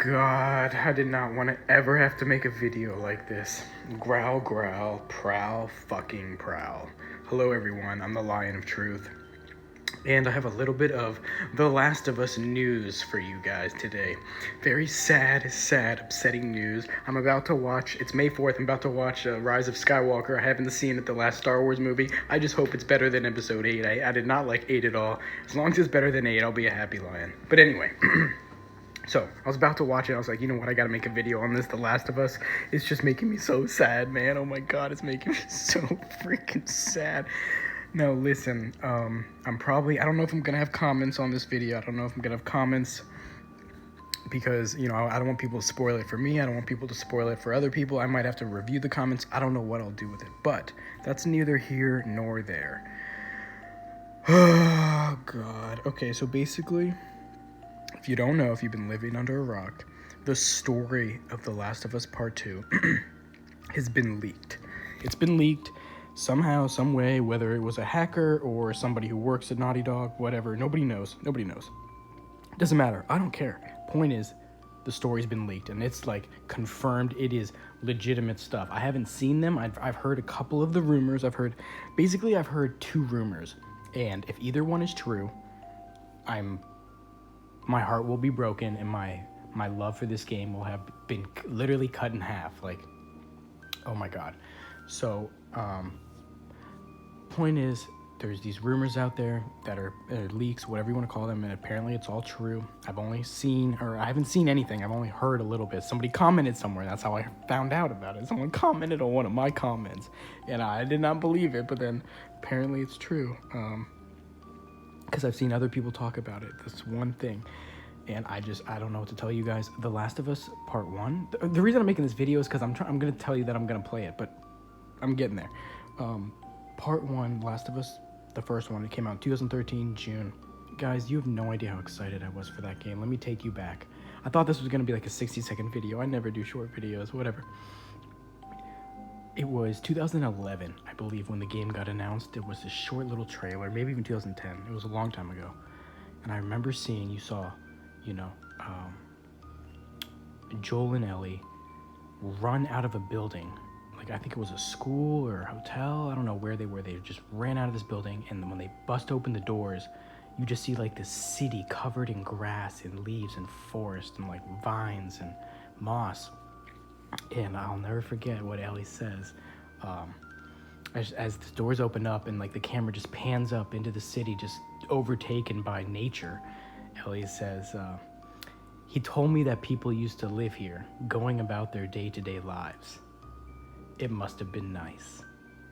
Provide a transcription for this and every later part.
God, I did not want to ever have to make a video like this. Growl, growl, prowl, fucking prowl. Hello everyone, I'm the Lion of Truth. And I have a little bit of The Last of Us news for you guys today. Very sad, upsetting news. I'm about to watch, it's May 4th, I'm about to watch Rise of Skywalker. I haven't seen it, the last Star Wars movie. I just hope it's better than Episode 8. I did not like 8 at all. As long as it's better than 8, I'll be a happy lion. But anyway, so I was about to watch it. I was like, you know what? I gotta make a video on this. The Last of Us is just making me so sad, man. Oh my God, it's making me so freaking sad. Now listen, I don't know if I'm gonna have comments on this video. I don't know if I'm gonna have comments because, you know, I don't want people to spoil it for me. I don't want people to spoil it for other people. I might have to review the comments. I don't know what I'll do with it, but that's neither here nor there. Oh God. Okay, so basically, if you don't know, if you've been living under a rock, the story of The Last of Us Part 2 has been leaked. It's been leaked somehow, some way, whether it was a hacker or somebody who works at Naughty Dog, whatever. Nobody knows. Doesn't matter. I don't care. Point is, the story's been leaked, and it's like confirmed. It is legitimate stuff. I haven't seen them. I've heard a couple of the rumors. I've heard 2 rumors, and if either one is true, my heart will be broken, and my love for this game will have been literally cut in half. Like, oh my God. So, point is, there's these rumors out there that are leaks, whatever you want to call them, and apparently it's all true. I haven't seen anything. I've only heard a little bit. Somebody commented somewhere. That's how I found out about it. Someone commented on one of my comments, and I did not believe it, but then apparently it's true. Because I've seen other people talk about it. That's one thing. And I don't know what to tell you guys. The Last of Us Part 1. The reason I'm making this video is because I'm going to tell you that I'm going to play it, but I'm getting there. Part 1, Last of Us, the first one, it came out in 2013, June. Guys, you have no idea how excited I was for that game. Let me take you back. I thought this was going to be like a 60-second video. I never do short videos, whatever. It was 2011, I believe, when the game got announced. It was a short little trailer, maybe even 2010. It was a long time ago. And I remember seeing, Joel and Ellie run out of a building. Like, I think it was a school or a hotel. I don't know where they were. They just ran out of this building, and when they bust open the doors, you just see like this city covered in grass and leaves and forest and like vines and moss. And I'll never forget what Ellie says. As the doors open up and like the camera just pans up into the city, just overtaken by nature, Ellie says, he told me that people used to live here, going about their day-to-day lives. It must have been nice.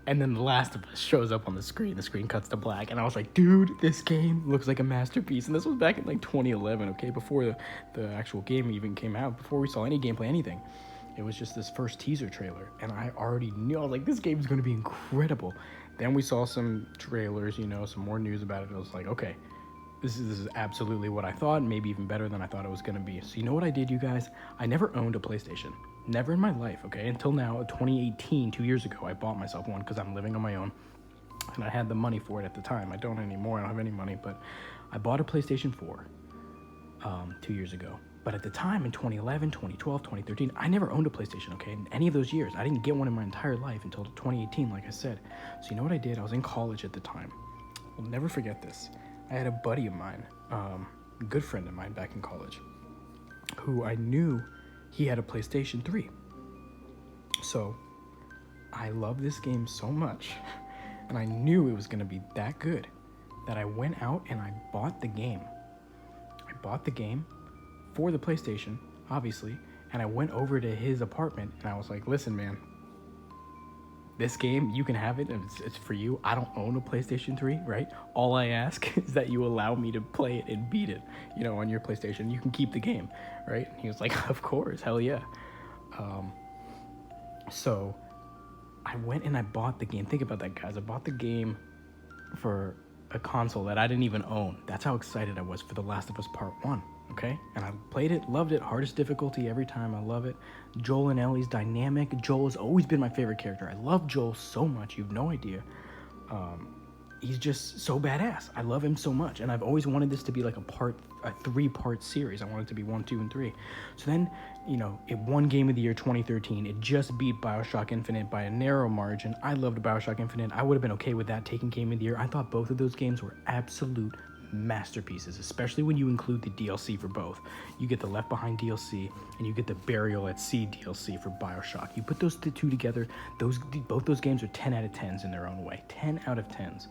And then The Last of Us shows up on the screen. The screen cuts to black, and I was like, dude, this game looks like a masterpiece. And this was back in like 2011, okay, before the actual game even came out, before we saw any gameplay, anything. It was just this first teaser trailer, and I already knew, I was like, this game is going to be incredible. Then we saw some trailers, some more news about it. I was like, okay, this is absolutely what I thought, maybe even better than I thought it was going to be. So you know what I did, you guys? I never owned a PlayStation. Never in my life, okay? Until now, 2018, 2 years ago, I bought myself one because I'm living on my own, and I had the money for it at the time. I don't anymore. I don't have any money, but I bought a PlayStation 4 2 years ago. But at the time, in 2011, 2012, 2013, I never owned a PlayStation, okay? In any of those years. I didn't get one in my entire life until 2018, like I said. So you know what I did? I was in college at the time. I'll never forget this. I had a buddy of mine, a good friend of mine back in college, who I knew he had a PlayStation 3. So I love this game so much, and I knew it was going to be that good, that I went out and I bought the game. I bought the game for the PlayStation, obviously, and I went over to his apartment, and I was like, listen, man, this game, you can have it, it's for you. I don't own a PlayStation 3, right? All I ask is that you allow me to play it and beat it, on your PlayStation. You can keep the game, right? And he was like, of course, hell yeah. So I went and I bought the game. Think about that, guys. I bought the game for a console that I didn't even own. That's how excited I was for The Last of Us Part 1. Okay, and I played it, loved it, hardest difficulty every time, I love it. Joel and Ellie's dynamic. Joel has always been my favorite character. I love Joel so much, you have no idea. he's just so badass. I love him so much, and I've always wanted this to be like a 3-part series. I want it to be 1, 2, and 3. So then, it won Game of the Year 2013. It just beat BioShock Infinite by a narrow margin. I loved BioShock Infinite. I would have been okay with that taking Game of the Year. I thought both of those games were absolute masterpieces, especially when you include the DLC for both. You get the Left Behind DLC and you get the Burial at Sea DLC for BioShock. You put those two together, both those games are 10 out of 10s in their own way. 10 out of 10s.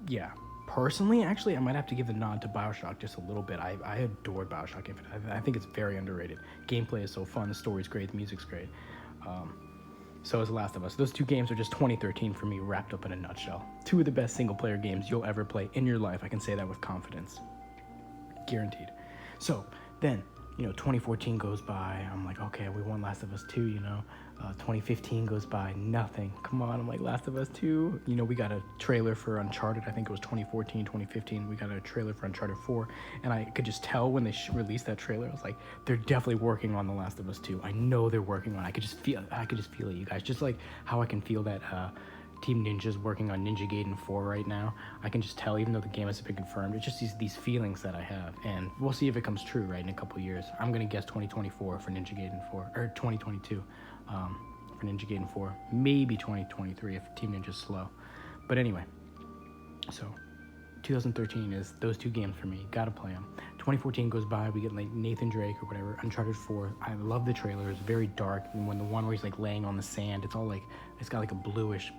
Yeah. Personally, actually, I might have to give the nod to BioShock just a little bit. I adored BioShock Infinite. I think it's very underrated. Gameplay is so fun. The story's great. The music's great. So is The Last of Us. Those two games are just 2013 for me, wrapped up in a nutshell. 2 of the best single-player games you'll ever play in your life. I can say that with confidence. Guaranteed. So then, 2014 goes by. I'm like, okay, we won Last of Us 2, 2015 goes by, nothing. Come on, I'm like, Last of Us 2. We got a trailer for Uncharted. I think it was 2014, 2015. We got a trailer for Uncharted 4. And I could just tell when they released that trailer, I was like, they're definitely working on The Last of Us 2. I know they're working on it. I could just feel it, you guys. Just like how I can feel that Team Ninja's working on Ninja Gaiden 4 right now. I can just tell, even though the game hasn't been confirmed, it's just these feelings that I have, and we'll see if it comes true, right, in a couple years. I'm gonna guess 2024 for Ninja Gaiden 4, or 2022 for Ninja Gaiden 4, maybe 2023 if Team Ninja's slow. But anyway, so 2013 is those 2 games for me. Gotta play them. 2014 goes by, we get like Nathan Drake or whatever, Uncharted 4. I love the trailer. It's very dark, and when the one where he's like laying on the sand, it's all like, it's got like a bluish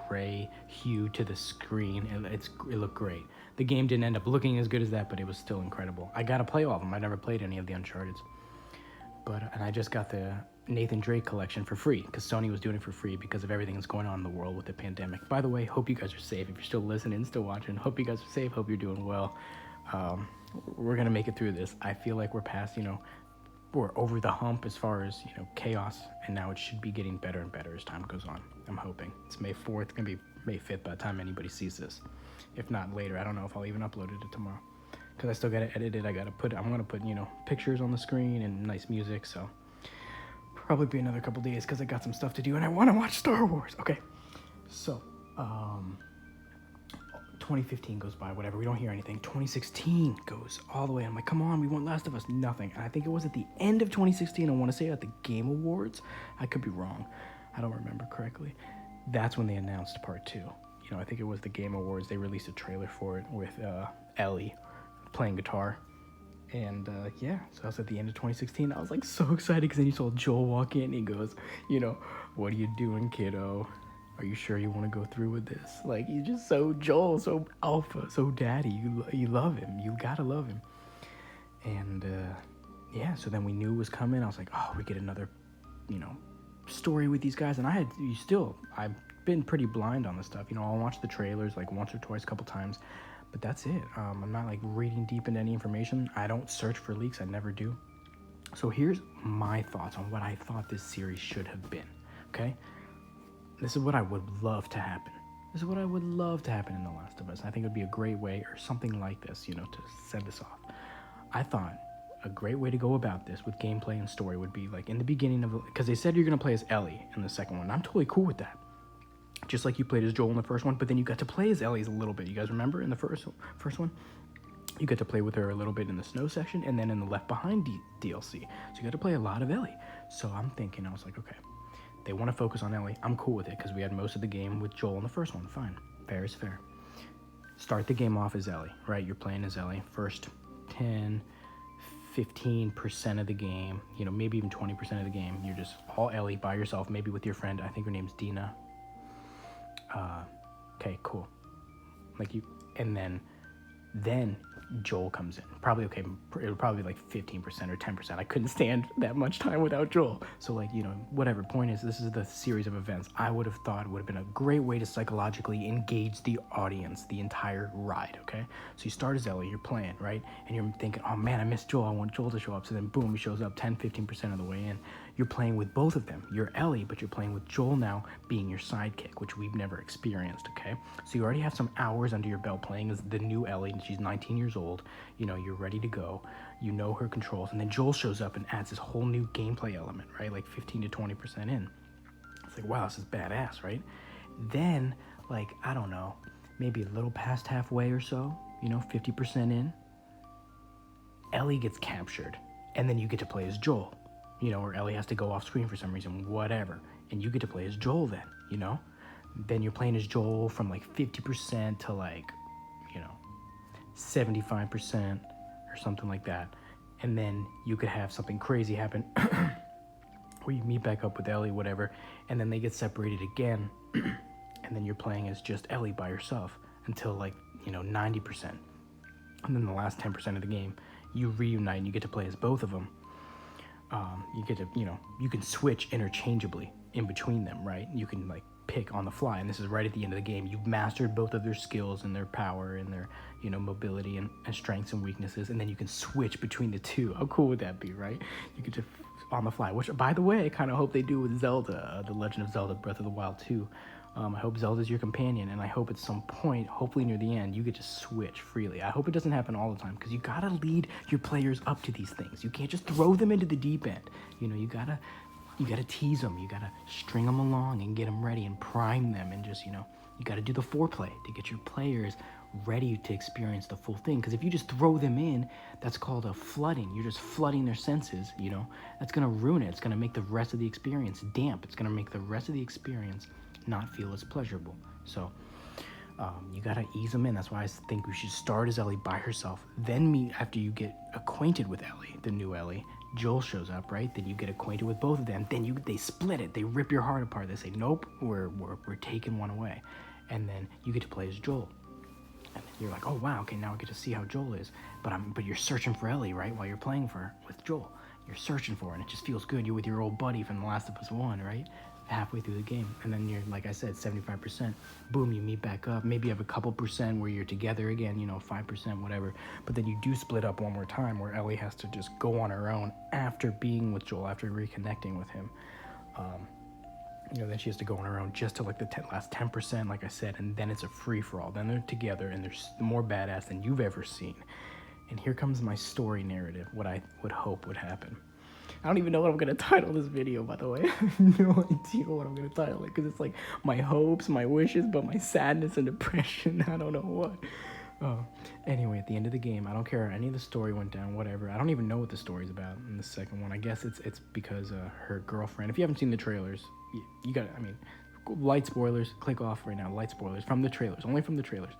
gray hue to the screen. It looked great. The game didn't end up looking as good as that, but it was still incredible. I gotta play all of them. I never played any of the Uncharted's, and I just got the Nathan Drake collection for free because Sony was doing it for free because of everything that's going on in the world with the pandemic. By the way, hope you guys are safe. If you're still listening, still watching, hope you guys are safe. Hope you're doing well. We're gonna make it through this. I feel like we're past, we're over the hump as far as, chaos, and now it should be getting better and better as time goes on. I'm hoping. It's May 4th, gonna be May 5th by the time anybody sees this. If not later, I don't know if I'll even upload it tomorrow, because I still gotta edit it. I'm gonna put, pictures on the screen and nice music, so probably be another couple days because I got some stuff to do and I want to watch Star Wars. Okay, so 2015 goes by, whatever, we don't hear anything. 2016 goes all the way. I'm like, come on, we want Last of Us, nothing. And I think it was at the end of 2016, I want to say at the Game Awards. I could be wrong. I don't remember correctly. That's when they announced part 2. I think it was the Game Awards. They released a trailer for it with Ellie playing guitar. And so I was at the end of 2016. I was like so excited because then you saw Joel walk in and he goes, what are you doing, kiddo? Are you sure you want to go through with this? Like, he's just so Joel, so alpha, so daddy. You love him. You gotta love him. And so then we knew it was coming. I was like, oh, we get another, story with these guys. And I've been pretty blind on this stuff. I'll watch the trailers like once or twice, a couple times, but that's it. I'm not like reading deep into any information. I don't search for leaks. I never do. So here's my thoughts on what I thought this series should have been. Okay. This is what I would love to happen. This is what I would love to happen in The Last of Us. I think it would be a great way, or something like this, to send this off. I thought a great way to go about this with gameplay and story would be like in the beginning of, because they said you're going to play as Ellie in the second one. I'm totally cool with that. Just like you played as Joel in the first one, but then you got to play as Ellie a little bit. You guys remember in the first one? You get to play with her a little bit in the snow section, and then in the Left Behind DLC. So you got to play a lot of Ellie. So I was like, okay. They want to focus on Ellie. I'm cool with it because we had most of the game with Joel in the first one. Fine. Fair is fair. Start the game off as Ellie, right? You're playing as Ellie. First 10, 15% of the game, maybe even 20% of the game, you're just all Ellie by yourself, maybe with your friend. I think her name's Dina. Okay, cool. And then Joel comes in. Probably, okay, it would probably be like 15% or 10%. I couldn't stand that much time without Joel. So whatever. Point is, this is the series of events. I would have thought it would have been a great way to psychologically engage the audience the entire ride, okay? So you start as Ellie, you're playing, right? And you're thinking, oh man, I miss Joel. I want Joel to show up. So then boom, he shows up 10, 15% of the way in. You're playing with both of them. You're Ellie, but you're playing with Joel now being your sidekick, which we've never experienced, okay? So you already have some hours under your belt playing as the new Ellie, and she's 19 years old. You're ready to go. You know her controls. And then Joel shows up and adds this whole new gameplay element, right? Like 15 to 20% in. It's like, wow, this is badass, right? Then like, I don't know, maybe a little past halfway or so, 50% in, Ellie gets captured, and then you get to play as Joel, or Ellie has to go off screen for some reason, whatever, and you get to play as Joel then. Then you're playing as Joel from like 50% to like, 75% or something like that. And then you could have something crazy happen where you meet back up with Ellie, whatever, and then they get separated again, and then you're playing as just Ellie by yourself until like, 90%. And then the last 10% of the game, you reunite and you get to play as both of them. You get to, you can switch interchangeably in between them, right? You can like pick on the fly, and this is right at the end of the game. You've mastered both of their skills and their power and their, mobility and strengths and weaknesses, and then you can switch between the two. How cool would that be, right? You could just on the fly, which, by the way, I kind of hope they do with Zelda, The Legend of Zelda Breath of the Wild 2. I hope Zelda's your companion, and I hope at some point, hopefully near the end, you get to switch freely. I hope it doesn't happen all the time, because you gotta lead your players up to these things. You can't just throw them into the deep end. You gotta tease them. You gotta string them along and get them ready and prime them, and just, you gotta do the foreplay to get your players ready to experience the full thing. Because if you just throw them in, that's called a flooding. You're just flooding their senses, That's gonna ruin it. It's gonna make the rest of the experience damp. It's gonna make the rest of the experience not feel as pleasurable. So you gotta ease them in. That's why I think we should start as Ellie by herself, then meet after you get acquainted with Ellie, the new Ellie. Joel shows up, right? Then you get acquainted with both of them. Then they split it. They rip your heart apart. They say, nope, we're taking one away. And then you get to play as Joel. And then you're like, oh wow, okay, now I get to see how Joel is. But you're searching for Ellie, right? While you're playing with Joel. You're searching for her, and it just feels good. You're with your old buddy from The Last of Us 1, right? Halfway through the game, and then you're, like I said, 75%, boom, you meet back up. Maybe you have a couple percent where you're together again, 5%, whatever, but then you do split up one more time where Ellie has to just go on her own after being with Joel, after reconnecting with him. Then she has to go on her own just to like the last 10%, like I said, and then it's a free-for-all. Then they're together, and they're more badass than you've ever seen. And here comes my story narrative, what I would hope would happen. I don't even know what I'm going to title this video, by the way. I have no idea what I'm going to title it, because it's like my hopes, my wishes, but my sadness and depression. I don't know what. Anyway, at the end of the game, I don't care how any of the story went down, whatever. I don't even know what the story's about in the second one. I guess it's because her girlfriend, if you haven't seen the trailers, you got light spoilers, click off right now, light spoilers from the trailers, only from the trailers.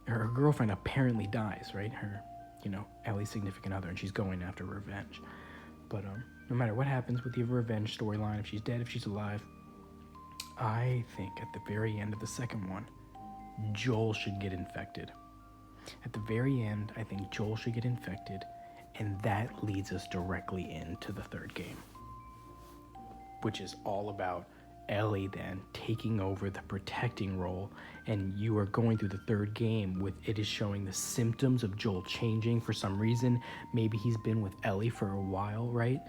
Her girlfriend apparently dies, right? Her, Ellie's significant other, and she's going after revenge. But no matter what happens with the revenge storyline, if she's dead, if she's alive, I think at the very end of the second one, Joel should get infected. At the very end, I think Joel should get infected, and that leads us directly into the third game, which is all about Ellie then taking over the protecting role, and you are going through the third game with it is showing the symptoms of Joel changing for some reason. Maybe he's been with Ellie for a while, right?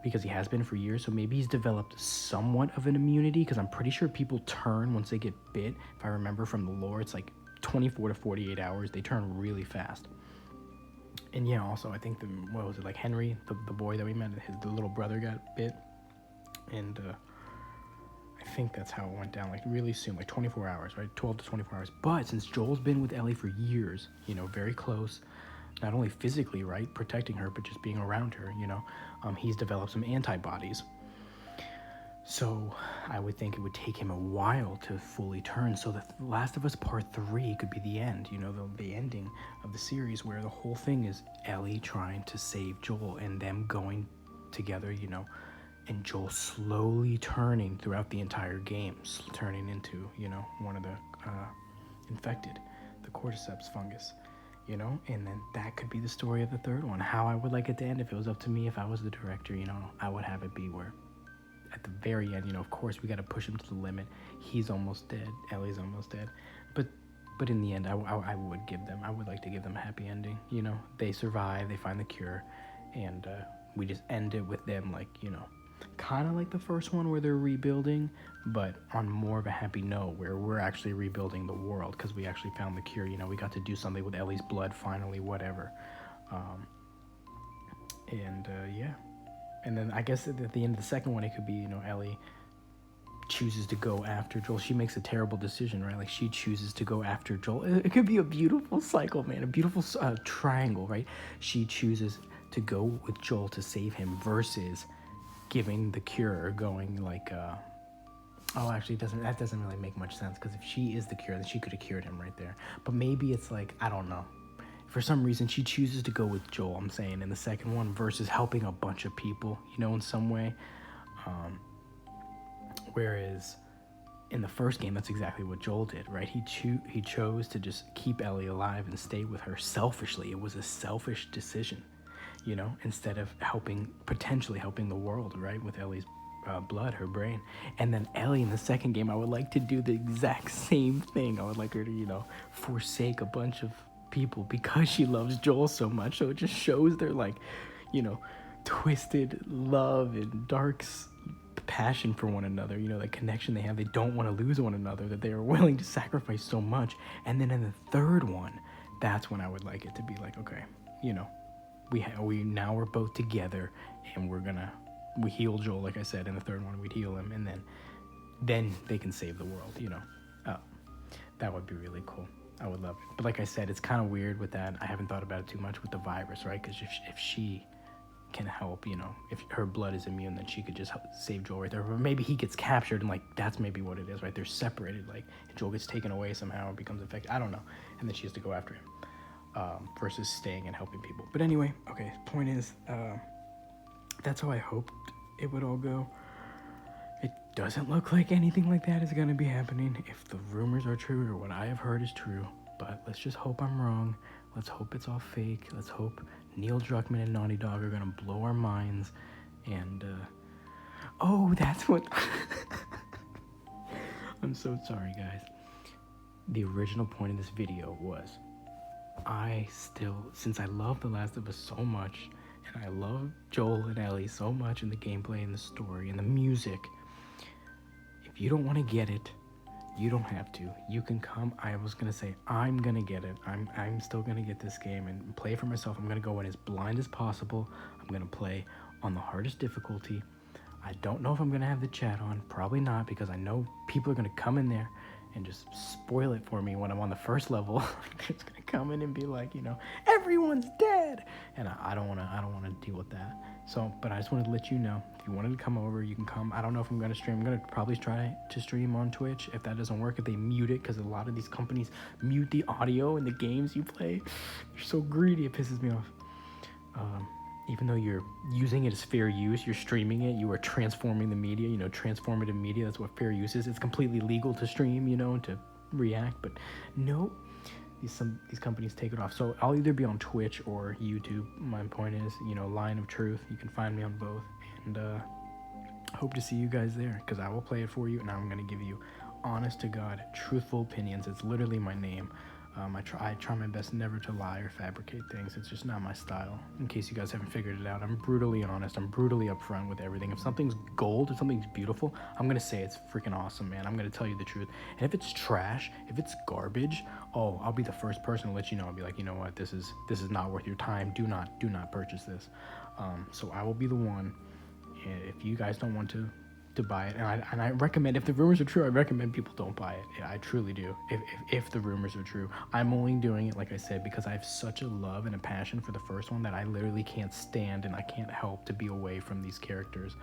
Because he has been for years, so maybe he's developed somewhat of an immunity, because I'm pretty sure people turn once they get bit. If I remember from the lore, it's like 24 to 48 hours. They turn really fast. And yeah, also I think Henry, the boy that we met, the little brother got bit, and I think that's how it went down, like really soon, like 24 hours, right? 12 to 24 hours. But since Joel's been with Ellie for years, very close, not only physically, right, protecting her, but just being around her, he's developed some antibodies. So I would think it would take him a while to fully turn. So the Last of Us Part 3 could be the end, the ending of the series, where the whole thing is Ellie trying to save Joel and them going together, and Joel slowly turning throughout the entire game, turning into, one of the infected, the cordyceps fungus, and then that could be the story of the third one. How I would like it to end, if it was up to me, if I was the director, I would have it be where at the very end, of course we got to push him to the limit. He's almost dead. Ellie's almost dead. But in the end, I would like to give them a happy ending. They survive, they find the cure, and we just end it with them, like, kind of like the first one where they're rebuilding, but on more of a happy note, where we're actually rebuilding the world because we actually found the cure. We got to do something with Ellie's blood finally, whatever. Yeah. And then I guess at the end of the second one, it could be, Ellie chooses to go after Joel. She makes a terrible decision, right? Like she chooses to go after Joel. It could be a beautiful cycle, man, a beautiful triangle, right? She chooses to go with Joel to save him versus giving the cure or going like, oh, actually, that doesn't really make much sense, because if she is the cure, then she could have cured him right there. But maybe it's like, I don't know. For some reason, she chooses to go with Joel, I'm saying, in the second one versus helping a bunch of people, in some way. Whereas in the first game, that's exactly what Joel did, right? He chose to just keep Ellie alive and stay with her selfishly. It was a selfish decision, instead of potentially helping the world, right? With Ellie's blood, her brain. And then Ellie in the second game, I would like to do the exact same thing. I would like her to, forsake a bunch of people because she loves Joel so much. So it just shows their twisted love and dark passion for one another, the connection they have. They don't want to lose one another, that they are willing to sacrifice so much. And then in the third one, that's when I would like it to be like, okay, we now we're both together, and we heal Joel. Like I said, in the third one we'd heal him, and then they can save the world. That would be really cool. I would love it. But like I said, it's kind of weird with that. I haven't thought about it too much with the virus, right? Because if she can help, if her blood is immune, then she could just help save Joel right there. Or maybe he gets captured, and like that's maybe what it is, right? They're separated, like Joel gets taken away somehow and becomes infected. I don't know. And then she has to go after him versus staying and helping people. But anyway, okay, point is, that's how I hoped it would all go. It doesn't look like anything like that is going to be happening if the rumors are true or what I have heard is true. But let's just hope I'm wrong. Let's hope it's all fake. Let's hope Neil Druckmann and Naughty Dog are going to blow our minds. And, that's what... I'm so sorry, guys. The original point of this video was, since I love The Last of Us so much, and I love Joel and Ellie so much in the gameplay and the story and the music, if you don't want to get it, you don't have to. You can come. I was going to say, I'm going to get it. I'm still going to get this game and play for myself. I'm going to go in as blind as possible. I'm going to play on the hardest difficulty. I don't know if I'm going to have the chat on. Probably not, because I know people are going to come in there and just spoil it for me when I'm on the first level. They're just going to come in and be like, everyone's dead. And I don't want to deal with that. So, but I just wanted to let you know, if you wanted to come over, you can come. I don't know if I'm going to stream. I'm going to probably try to stream on Twitch. If that doesn't work, if they mute it, because a lot of these companies mute the audio in the games you play. They're so greedy, it pisses me off. Even though you're using it as fair use, you're streaming it, you are transforming the media, transformative media, that's what fair use is. It's completely legal to stream, to react, but no, these companies take it off. So I'll either be on Twitch or YouTube. My point is, LionOfTruth, you can find me on both, and hope to see you guys there, because I will play it for you, and I'm going to give you honest to God, truthful opinions. It's literally my name. I try my best never to lie or fabricate things. It's just not my style. In case you guys haven't figured it out, I'm brutally honest. I'm brutally upfront with everything. If something's gold, if something's beautiful, I'm going to say it's freaking awesome, man. I'm going to tell you the truth. And if it's trash, if it's garbage, I'll be the first person to let you know. I'll be like, you know what, this is not worth your time. Do not purchase this. So I will be the one. If you guys don't want to buy it, and I recommend, if the rumors are true, I recommend people don't buy it. Yeah, I truly do. If the rumors are true, I'm only doing it, like I said, because I have such a love and a passion for the first one that I literally can't stand, and I can't help to be away from these characters,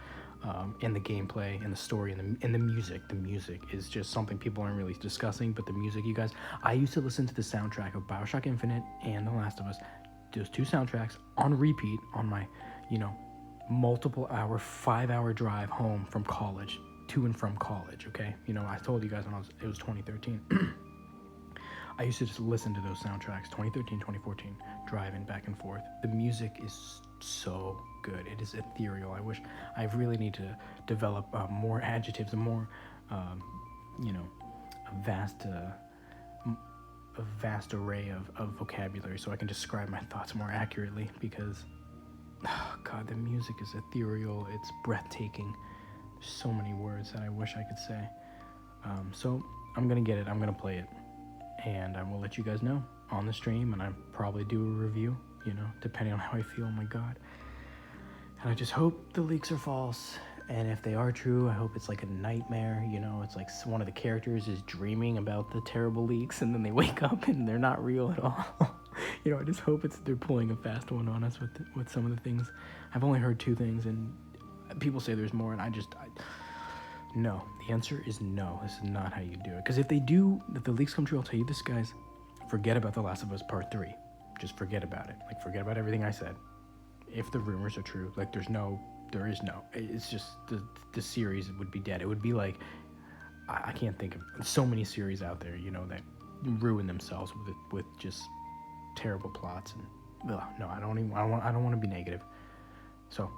in the gameplay, in the story, and the music. The music is just something people aren't really discussing, but the music, you guys, I used to listen to the soundtrack of BioShock Infinite and The Last of Us, those two soundtracks on repeat on my, multiple hour, 5-hour drive home from college, to and from college, okay? I told you guys when it was 2013. I used to just listen to those soundtracks, 2013, 2014, driving back and forth. The music is so good. It is ethereal. I really need to develop more adjectives and more, a vast array of vocabulary so I can describe my thoughts more accurately, because God, the music is ethereal. It's breathtaking. There's so many words that I wish I could say. So I'm going to get it. I'm going to play it. And I will let you guys know on the stream. And I'll probably do a review, depending on how I feel. Oh my God. And I just hope the leaks are false. And if they are true, I hope it's like a nightmare. You know, it's like one of the characters is dreaming about the terrible leaks, and then they wake up and they're not real at all. You know, I just hope they're pulling a fast one on us with some of the things. I've only heard 2 things, and people say there's more, and no. The answer is no. This is not how you do it. Because if the leaks come true, I'll tell you this, guys. Forget about The Last of Us Part 3. Just forget about it. Like, forget about everything I said. If the rumors are true, like, there is no. It's just the series would be dead. It would be like, I can't think of so many series out there, you know, that ruin themselves with just terrible plots. And no, I don't want to be negative. So,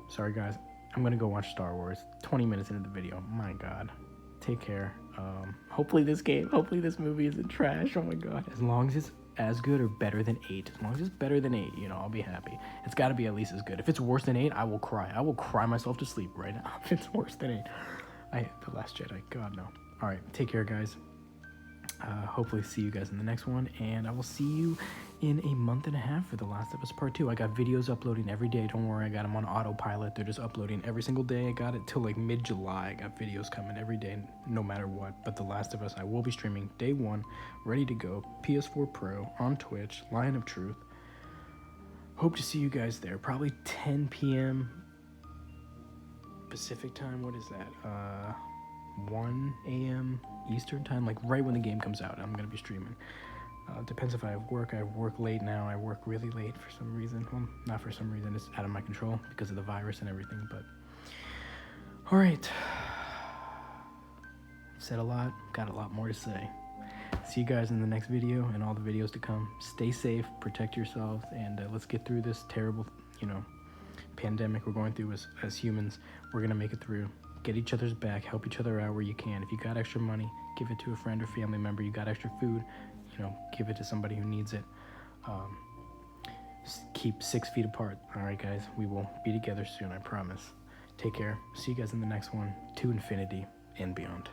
sorry guys. I'm gonna go watch Star Wars. 20 minutes into the video. My God. Take care. Hopefully this movie isn't trash. Oh my God. As long as it's as good or better than 8. As long as it's better than 8, you know, I'll be happy. It's got to be at least as good. If it's worse than 8, I will cry. I will cry myself to sleep right now if it's worse than 8. The Last Jedi. God, no. All right. Take care, guys. Hopefully see you guys in the next one, and I will see you in a month and a half for The Last of Us Part 2. I got videos uploading every day. Don't worry, I got them on autopilot. They're just uploading every single day. I got it till like mid-July. I got videos coming every day, no matter what. But The Last of Us, I will be streaming day 1, ready to go. PS4 Pro, on Twitch, LionOfTruth. Hope to see you guys there. Probably 10 p.m. Pacific time. What is that? 1 a.m. Eastern time, like right when the game comes out. I'm gonna be streaming. Depends if I have work. I have work late now. I work really late for some reason. Well, not for some reason. It's out of my control because of the virus and everything. But all right, said a lot. Got a lot more to say. See you guys in the next video and all the videos to come. Stay safe. Protect yourselves, and let's get through this terrible, pandemic we're going through as humans. We're gonna make it through. Get each other's back, help each other out where you can. If you got extra money, give it to a friend or family member. You got extra food, give it to somebody who needs it. Keep 6 feet apart. All right, guys, we will be together soon, I promise. Take care. See you guys in the next one. To infinity and beyond.